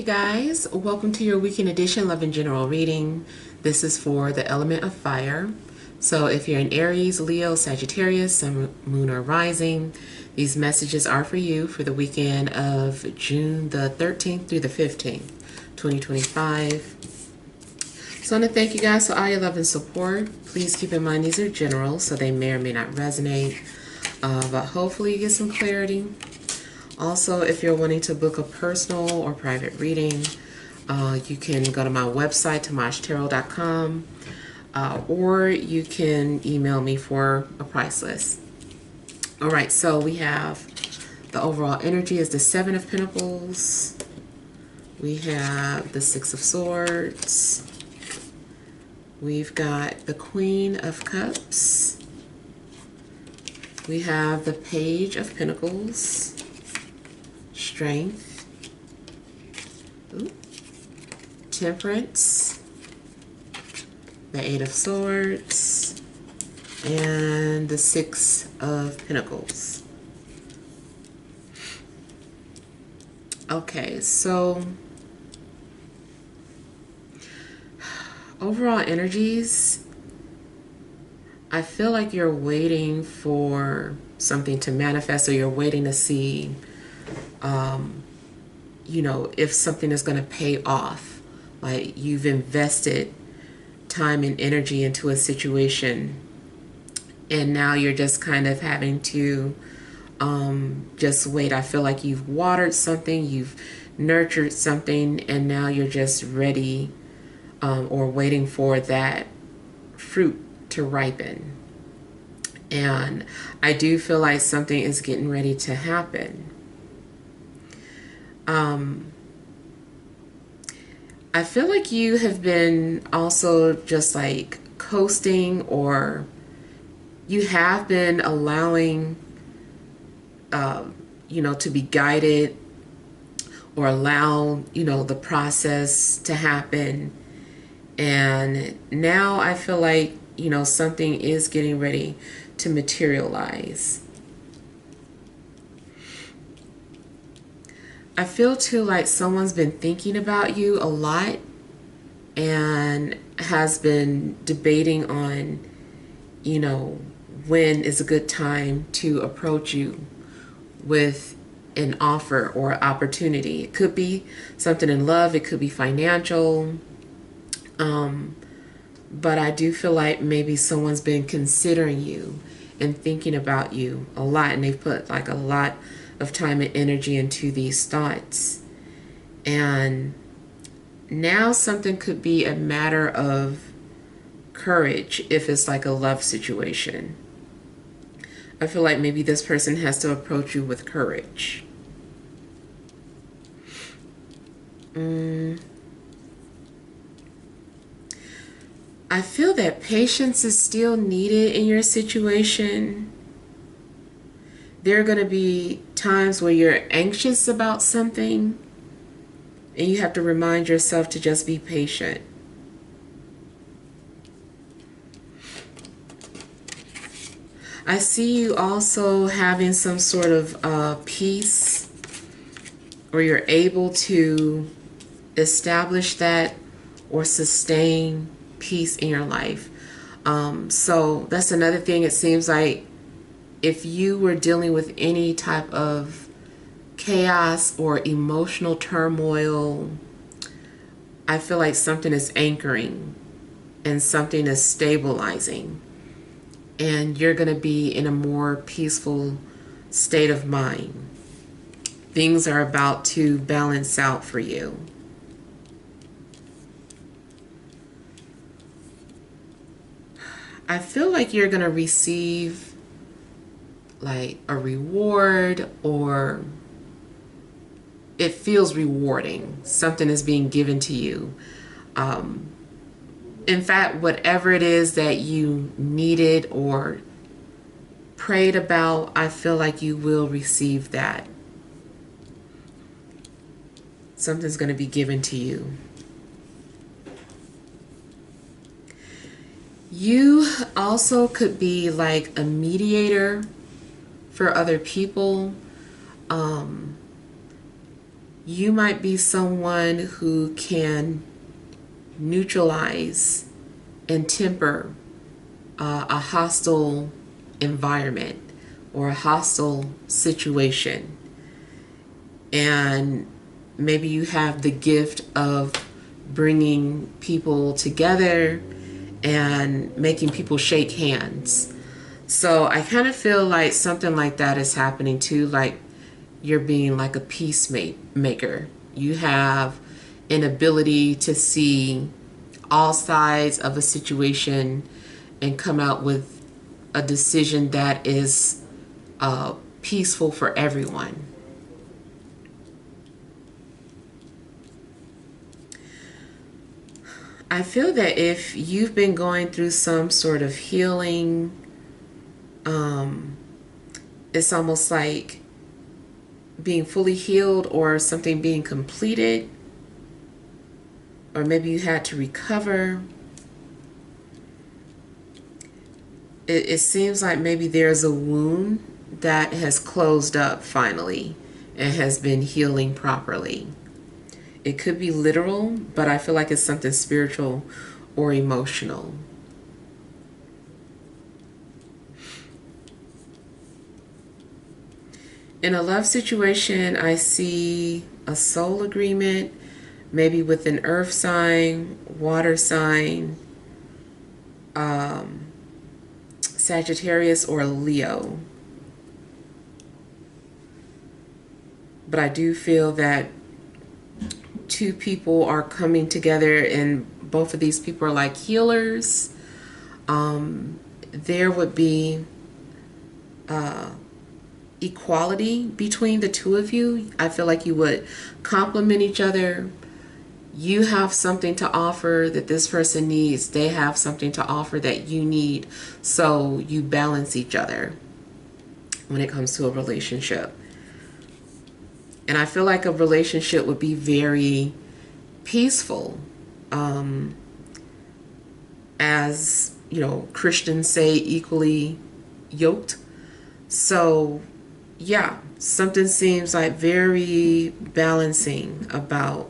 guys, welcome to your weekend edition Love and General reading. This is for the element of fire. So if you're in Aries, Leo, Sagittarius, Sun, Moon, or Rising, these messages are for you for the weekend of June the 13th through the 15th, 2025. So I want to thank you guys for all your love and support. Please keep in mind these are general, so they may or may not resonate, but hopefully you get some clarity. Also, if you're wanting to book a personal or private reading, you can go to my website, TemajTarot.com, or you can email me for a price list. All right, so we have the overall energy is the Seven of Pentacles. We have the Six of Swords. We've got the Queen of Cups. We have the Page of Pentacles. Strength, Temperance, the Eight of Swords, and the Six of Pentacles. Okay, so overall energies, I feel like you're waiting for something to manifest, or you're waiting to see you know, if something is going to pay off. Like you've invested time and energy into a situation, and now you're just kind of having to just wait. I feel like you've watered something, you've nurtured something, and now you're just ready or waiting for that fruit to ripen. And I do feel like something is getting ready to happen. I feel like you have been also just like coasting, or you have been allowing, you know, to be guided, or allow, you know, the process to happen. And now I feel like, you know, something is getting ready to materialize. I feel too like someone's been thinking about you a lot and has been debating on, you know, when is a good time to approach you with an offer or opportunity. It could be something in love, it could be financial, but I do feel like maybe someone's been considering you and thinking about you a lot, and they've put like a lot of time and energy into these thoughts. And now something could be a matter of courage if it's like a love situation. I feel like maybe this person has to approach you with courage. I feel that patience is still needed in your situation. There are going to be times where you're anxious about something, and you have to remind yourself to just be patient. I see you also having some sort of peace, or you're able to establish that or sustain peace in your life. So that's another thing. It seems like if you were dealing with any type of chaos or emotional turmoil, I feel like something is anchoring and something is stabilizing, and you're going to be in a more peaceful state of mind. Things are about to balance out for you. I feel like you're going to receive like a reward, or it feels rewarding. Something is being given to you. In fact, whatever it is that you needed or prayed about, I feel like you will receive that. Something's going to be given to you. You also could be like a mediator for other people. you might be someone who can neutralize and temper a hostile environment or a hostile situation. And maybe you have the gift of bringing people together and making people shake hands. So I kind of feel like something like that is happening too, like you're being like a peacemaker. You have an ability to see all sides of a situation and come out with a decision that is peaceful for everyone. I feel that if you've been going through some sort of healing, it's almost like being fully healed or something being completed, or maybe you had to recover. It seems like maybe there's a wound that has closed up finally and has been healing properly. It could be literal, but I feel like it's something spiritual or emotional. In a love situation, I see a soul agreement, maybe with an earth sign, water sign, Sagittarius or Leo. But I do feel that two people are coming together and both of these people are like healers. There would be equality between the two of you. I feel like you would complement each other. You have something to offer that this person needs. They have something to offer that you need. So you balance each other when it comes to a relationship. And I feel like a relationship would be very peaceful. As you know, Christians say, equally yoked. So yeah, something seems like very balancing about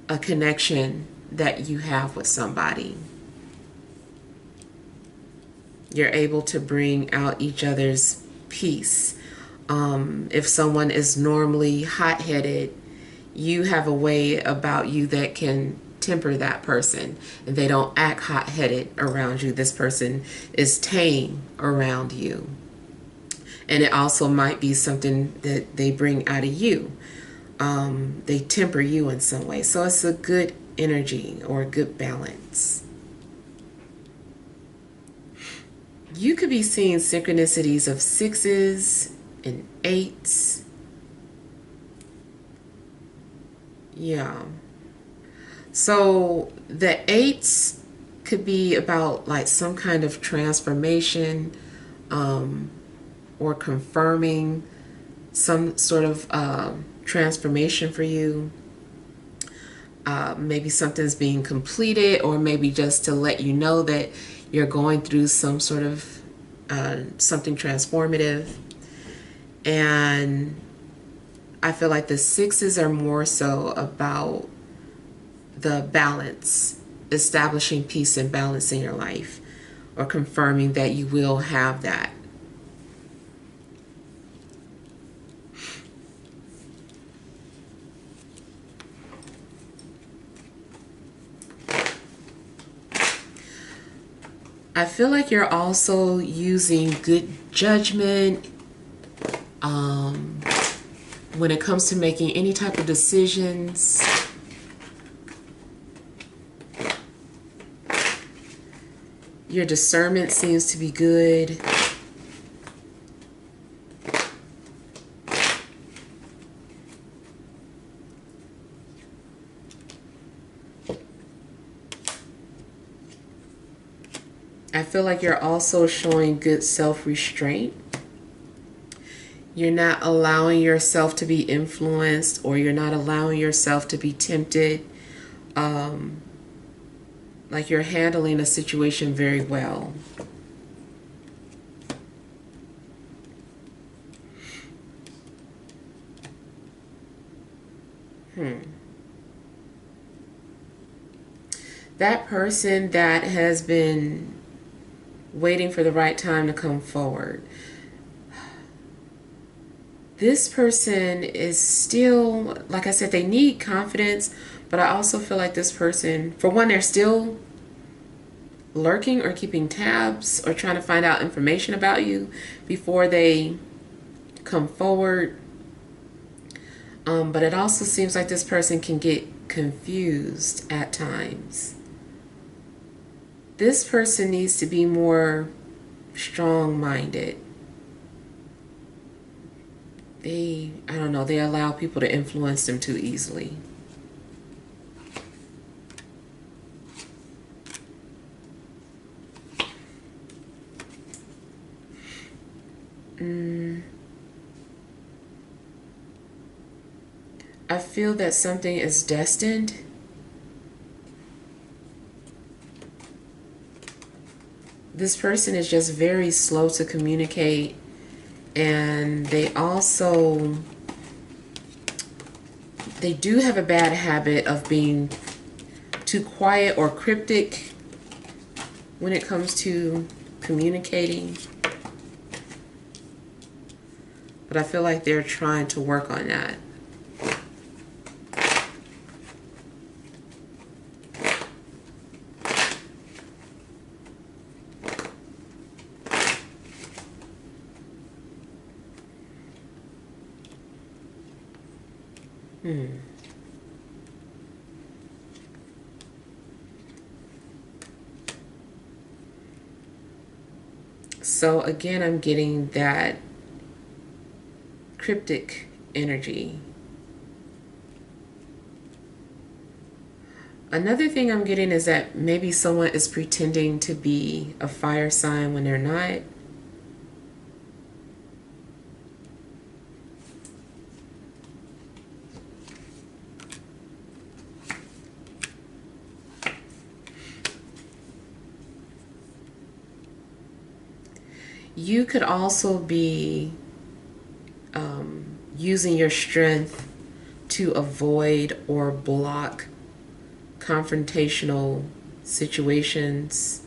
a connection that you have with somebody. You're able to bring out each other's peace. If someone is normally hot-headed, you have a way about you that can temper that person, and they don't act hot-headed around you. This person is tame around you. And it also might be something that they bring out of you. They temper you in some way. So it's a good energy or a good balance. You could be seeing synchronicities of 6s and 8s. Yeah. So the 8s could be about like some kind of transformation, or confirming some sort of transformation for you. Maybe something's being completed, or maybe just to let you know that you're going through some sort of something transformative. And I feel like the 6s are more so about the balance, establishing peace and balance in your life, or confirming that you will have that. I feel like you're also using good judgment when it comes to making any type of decisions. Your discernment seems to be good. I feel like you're also showing good self-restraint. You're not allowing yourself to be influenced, or you're not allowing yourself to be tempted. Like you're handling a situation very well. That person that has been waiting for the right time to come forward. This person is still, like I said, they need confidence, but I also feel like this person, for one, they're still lurking or keeping tabs or trying to find out information about you before they come forward. But it also seems like this person can get confused at times. This person needs to be more strong-minded. I don't know, they allow people to influence them too easily. I feel that something is destined. This person is just very slow to communicate, and they do have a bad habit of being too quiet or cryptic when it comes to communicating. But I feel like they're trying to work on that. So again, I'm getting that cryptic energy. Another thing I'm getting is that maybe someone is pretending to be a fire sign when they're not. You could also be using your strength to avoid or block confrontational situations.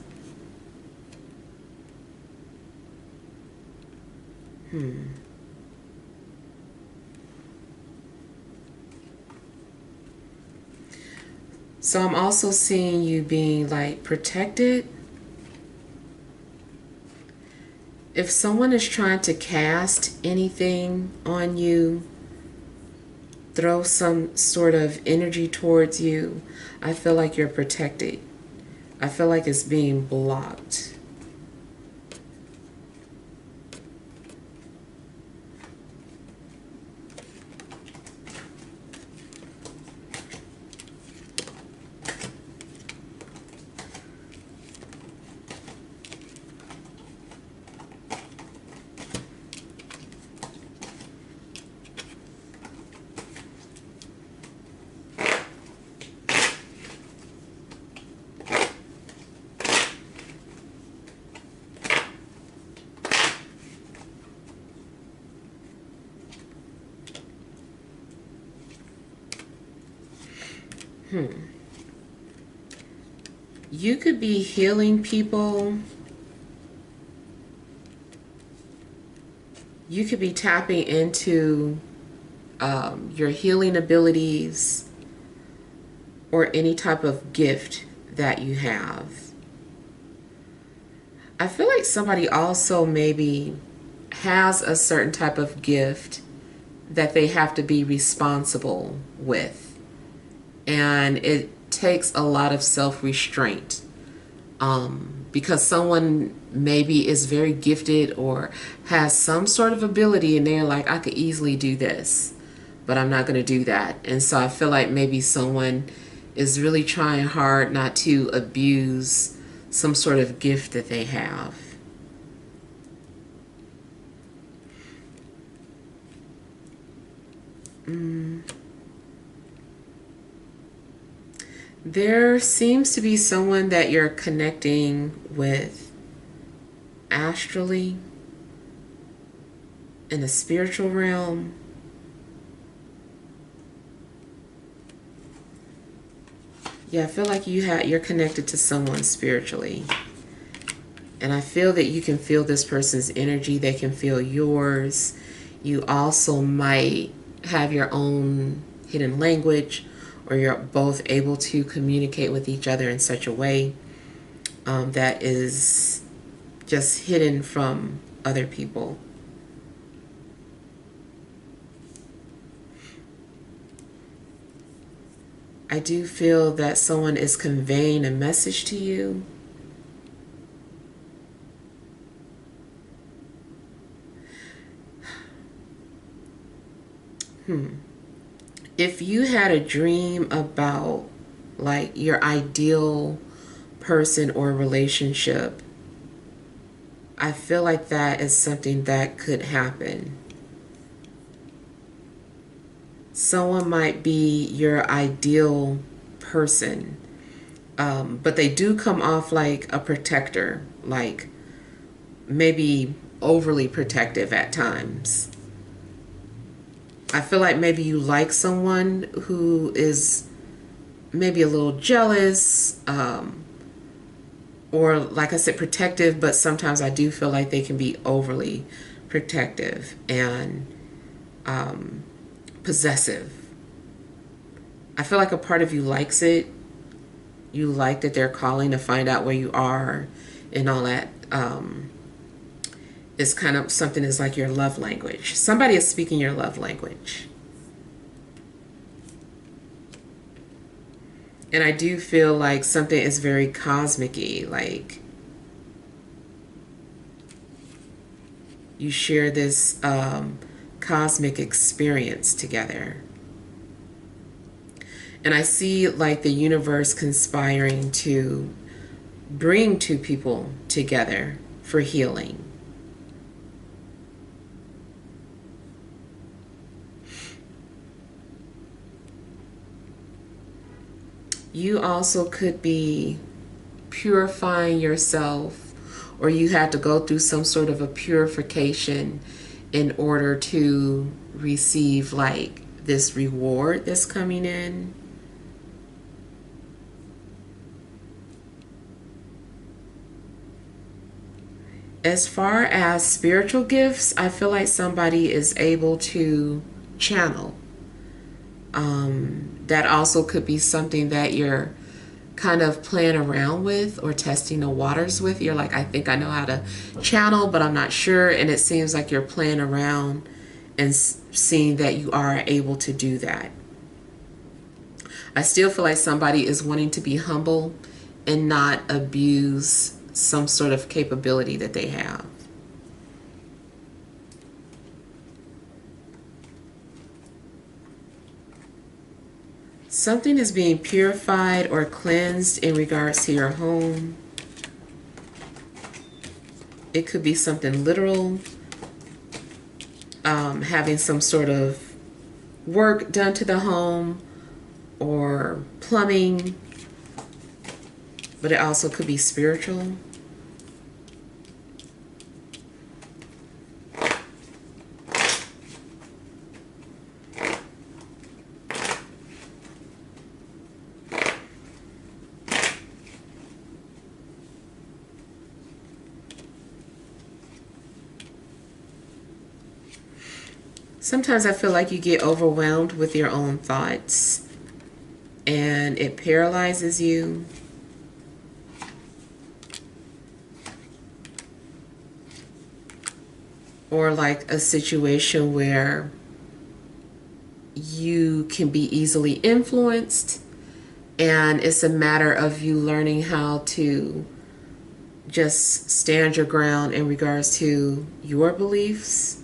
So I'm also seeing you being like protected. If someone is trying to cast anything on you, throw some sort of energy towards you, I feel like you're protected. I feel like it's being blocked. You could be healing people. You could be tapping into your healing abilities or any type of gift that you have. I feel like somebody also maybe has a certain type of gift that they have to be responsible with. And it takes a lot of self-restraint because someone maybe is very gifted or has some sort of ability and they're like, I could easily do this, but I'm not going to do that. And so I feel like maybe someone is really trying hard not to abuse some sort of gift that they have. There seems to be someone that you're connecting with astrally in the spiritual realm. Yeah, I feel like you're connected to someone spiritually. And I feel that you can feel this person's energy. They can feel yours. You also might have your own hidden language, or you're both able to communicate with each other in such a way that is just hidden from other people. I do feel that someone is conveying a message to you. If you had a dream about like your ideal person or relationship, I feel like that is something that could happen. Someone might be your ideal person, but they do come off like a protector, like maybe overly protective at times. I feel like maybe you like someone who is maybe a little jealous, or like I said, protective, but sometimes I do feel like they can be overly protective and possessive. I feel like a part of you likes it. You like that they're calling to find out where you are and all that. It's kind of something is like your love language. Somebody is speaking your love language. And I do feel like something is very cosmic-y, like you share this cosmic experience together. And I see like the universe conspiring to bring two people together for healing. You also could be purifying yourself, or you had to go through some sort of a purification in order to receive like this reward that's coming in. As far as spiritual gifts, I feel like somebody is able to channel. That also could be something that you're kind of playing around with or testing the waters with. You're like, I think I know how to channel, but I'm not sure. And it seems like you're playing around and seeing that you are able to do that. I still feel like somebody is wanting to be humble and not abuse some sort of capability that they have. Something is being purified or cleansed in regards to your home. It could be something literal, having some sort of work done to the home or plumbing, but it also could be spiritual. Sometimes I feel like you get overwhelmed with your own thoughts and it paralyzes you. Or like a situation where you can be easily influenced, and it's a matter of you learning how to just stand your ground in regards to your beliefs.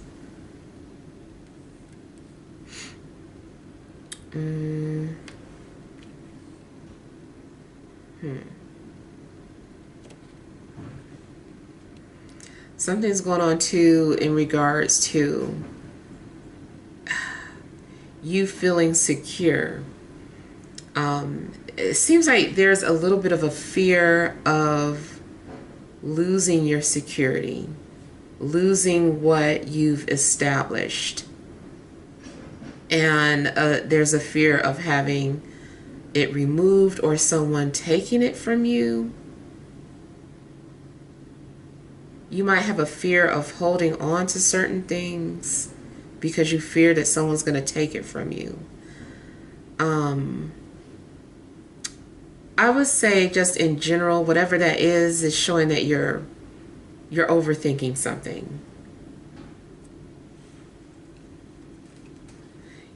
Something's going on too in regards to you feeling secure. It seems like there's a little bit of a fear of losing your security, losing what you've established. And there's a fear of having it removed or someone taking it from you. You might have a fear of holding on to certain things because you fear that someone's going to take it from you. I would say just in general, whatever that is showing that you're overthinking something.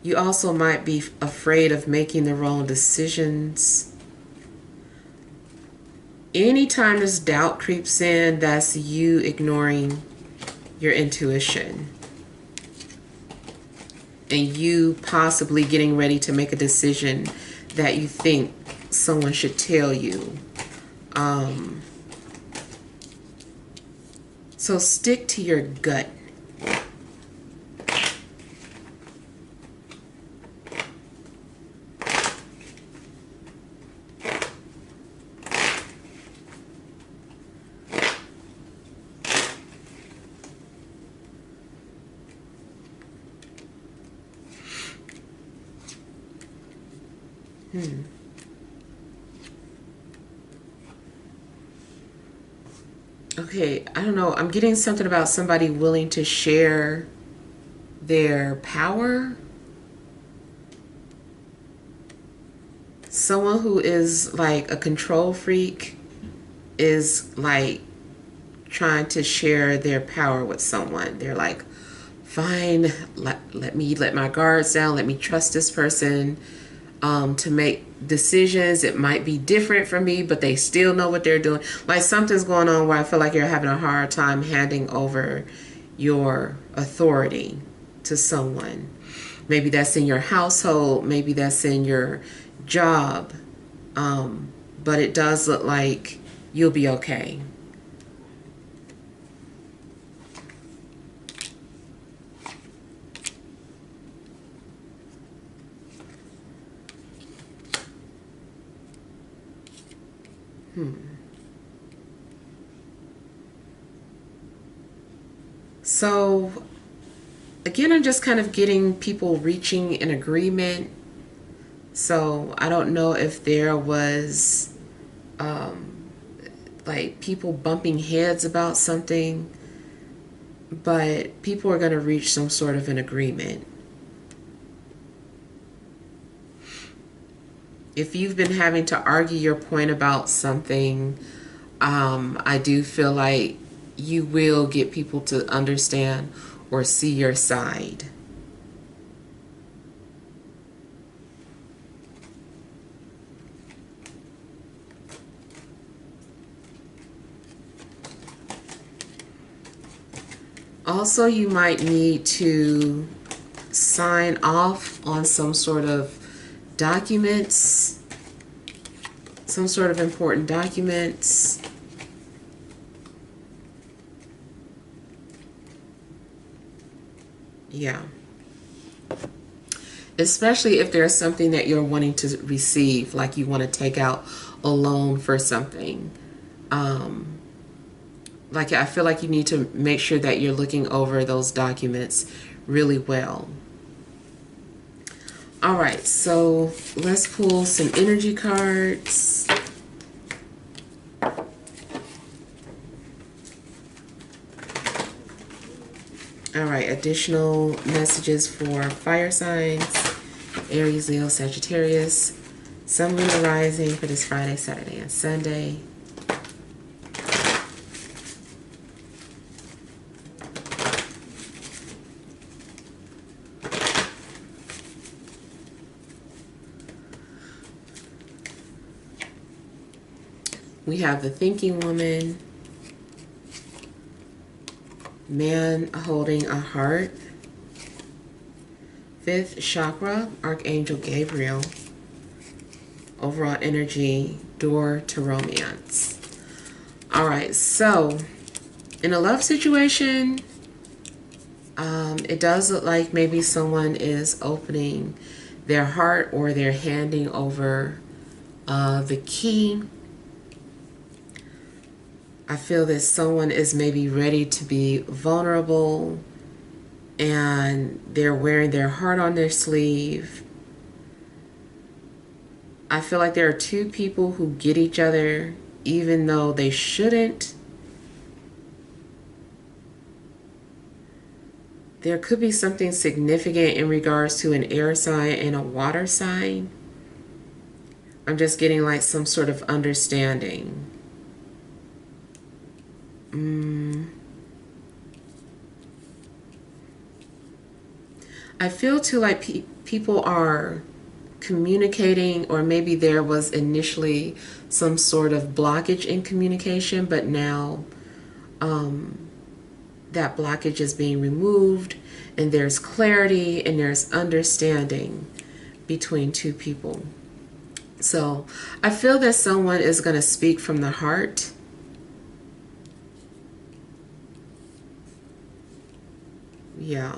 You also might be afraid of making the wrong decisions. Anytime this doubt creeps in, that's you ignoring your intuition. And you possibly getting ready to make a decision that you think someone should tell you. So stick to your gut. Okay, I don't know. I'm getting something about somebody willing to share their power. Someone who is like a control freak is like trying to share their power with someone. They're like, fine, let me let my guards down. Let me trust this person to make decisions. It might be different from me, but they still know what they're doing. Like something's going on where I feel like you're having a hard time handing over your authority to someone. Maybe that's in your household. Maybe that's in your job. But it does look like you'll be okay. So, again, I'm just kind of getting people reaching an agreement. So, I don't know if there was like people bumping heads about something, but people are going to reach some sort of an agreement. If you've been having to argue your point about something, I do feel like you will get people to understand or see your side. Also, you might need to sign off on some sort of documents, some sort of important documents. Yeah. Especially if there's something that you're wanting to receive, like you want to take out a loan for something. Like I feel like you need to make sure that you're looking over those documents really well. All right, so let's pull some energy cards. All right, additional messages for fire signs, Aries, Leo, Sagittarius, Sun, Moon, Rising for this Friday, Saturday, and Sunday. We have the thinking woman, man holding a heart, fifth chakra, Archangel Gabriel, overall energy, door to romance. All right, so in a love situation, it does look like maybe someone is opening their heart or they're handing over the key. I feel that someone is maybe ready to be vulnerable and they're wearing their heart on their sleeve. I feel like there are two people who get each other even though they shouldn't. There could be something significant in regards to an air sign and a water sign. I'm just getting like some sort of understanding. I feel too like people are communicating, or maybe there was initially some sort of blockage in communication, but now that blockage is being removed and there's clarity and there's understanding between two people. So I feel that someone is going to speak from the heart. Yeah.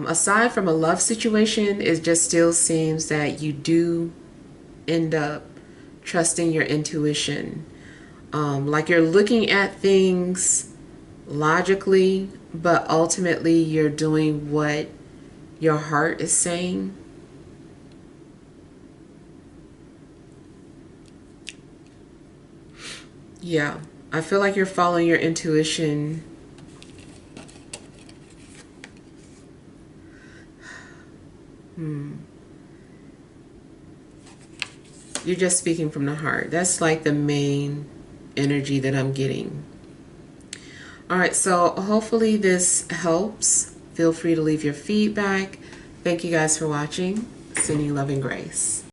Aside from a love situation, it just still seems that you do end up trusting your intuition. Like you're looking at things logically, but ultimately you're doing what your heart is saying. Yeah, I feel like you're following your intuition. You're just speaking from the heart. That's like the main energy that I'm getting. All right, so hopefully this helps. Feel free to leave your feedback. Thank you guys for watching. Sending love and grace.